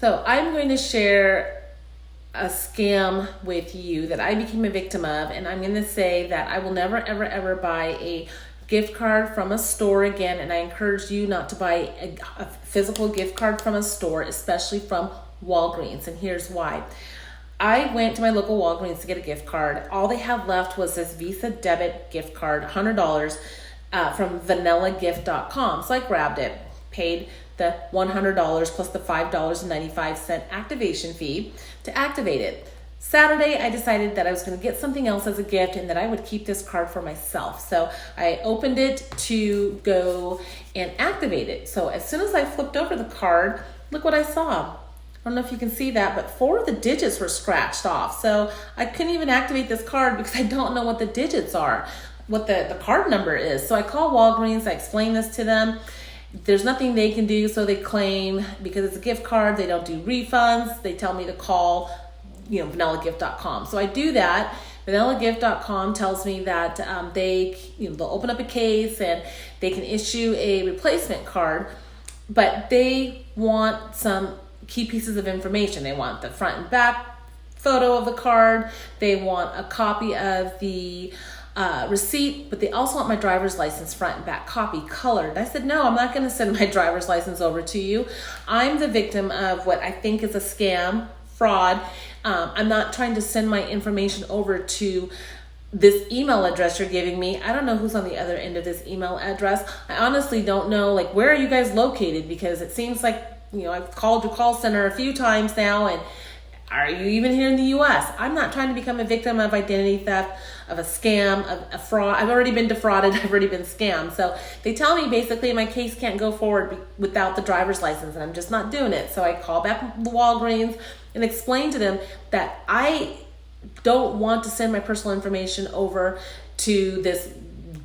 So I'm going to share a scam with you that I became a victim of, and I'm going to say that I will never, ever, ever buy a gift card from a store again, and I encourage you not to buy a physical gift card from a store, especially from Walgreens, and here's why. I went to my local Walgreens to get a gift card. All they had left was this Visa debit gift card, $100 from vanillagift.com. So I grabbed it, paid the $100 plus the $5.95 activation fee to activate it. Saturday, I decided that I was going to get something else as a gift and that I would keep this card for myself. So I opened it to go and activate it. So as soon as I flipped over the card, look what I saw. I don't know if you can see that, but 4 of the digits were scratched off. So I couldn't even activate this card because I don't know what the digits are, what the card number is. So I called Walgreens, I explained this to them. There's nothing they can do, so they claim because it's a gift card, they don't do refunds. They tell me to call, vanillagift.com. So I do that. Vanillagift.com tells me that they'll open up a case and they can issue a replacement card, but they want some key pieces of information. They want the front and back photo of the card. They want a copy of the receipt, but they also want my driver's license front and back copy colored. I said, no, I'm not going to send my driver's license over to you. I'm the victim of what I think is a scam, fraud. I'm not trying to send my information over to this email address you're giving me. I don't know who's on the other end of this email address. I honestly don't know, where are you guys located? Because it seems like, I've called your call center a few times now, and are you even here in the US? I'm not trying to become a victim of identity theft, of a scam, of a fraud. I've already been defrauded. I've already been scammed. So they tell me basically my case can't go forward without the driver's license, and I'm just not doing it. So I call back the Walgreens and explain to them that I don't want to send my personal information over to this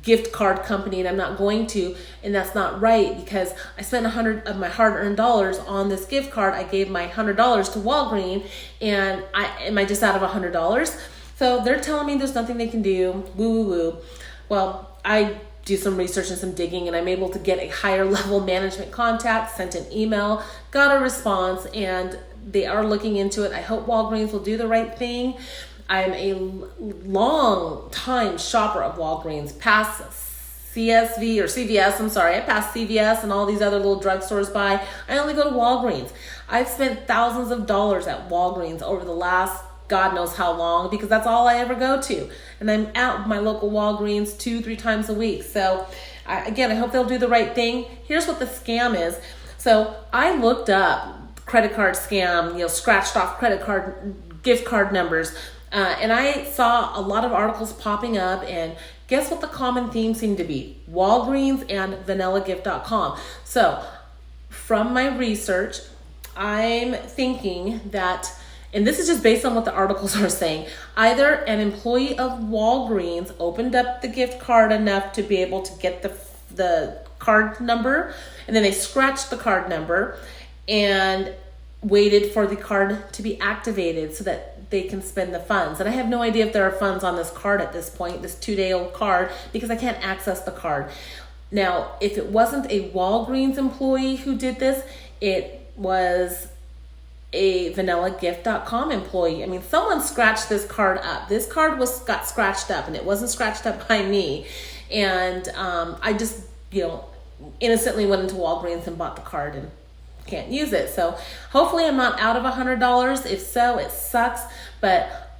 gift card company, and I'm not going to, and that's not right because I spent 100 of my hard-earned dollars on this gift card. I gave my $100 to Walgreens, and am I just out of $100? So they're telling me there's nothing they can do. Woo woo woo. Well, I do some research and some digging, and I'm able to get a higher level management contact, sent an email, got a response, and they are looking into it. I hope Walgreens will do the right thing. I'm a long time shopper of Walgreens, past CSV or CVS, I'm sorry. I passed CVS and all these other little drugstores by. I only go to Walgreens. I've spent thousands of dollars at Walgreens over the last God knows how long, because that's all I ever go to. And I'm at my local Walgreens 2-3 times a week. So I hope they'll do the right thing. Here's what the scam is. So I looked up credit card scam, scratched off credit card, gift card numbers. And I saw a lot of articles popping up, and guess what the common theme seemed to be? Walgreens and vanillagift.com. So from my research, I'm thinking that, and this is just based on what the articles are saying, either an employee of Walgreens opened up the gift card enough to be able to get the card number, and then they scratched the card number and waited for the card to be activated so that they can spend the funds. And I have no idea if there are funds on this card at this point, this 2-day-old card, because I can't access the card. Now, if it wasn't a Walgreens employee who did this, it was a vanillagift.com employee. I mean, someone scratched this card up. This card got scratched up, and it wasn't scratched up by me. And I just, innocently went into Walgreens and bought the card and can't use it. So hopefully I'm not out of $100. If so, it sucks, but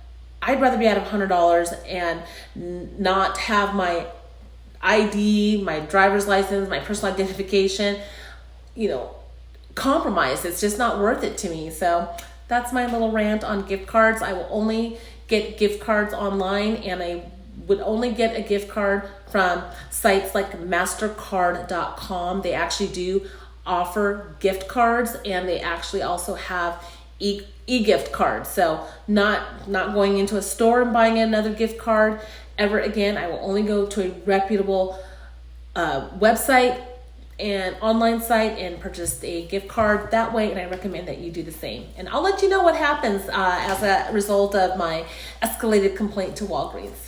I'd rather be out of $100 and not have my ID, my driver's license, my personal identification, compromised. It's just not worth it to me. So that's my little rant on gift cards. I will only get gift cards online, and I would only get a gift card from sites like mastercard.com. They actually do offer gift cards, and they actually also have e-gift cards. So not going into a store and buying another gift card ever again. I will only go to a reputable website and online site and purchase a gift card that way, and I recommend that you do the same. And I'll let you know what happens as a result of my escalated complaint to Walgreens.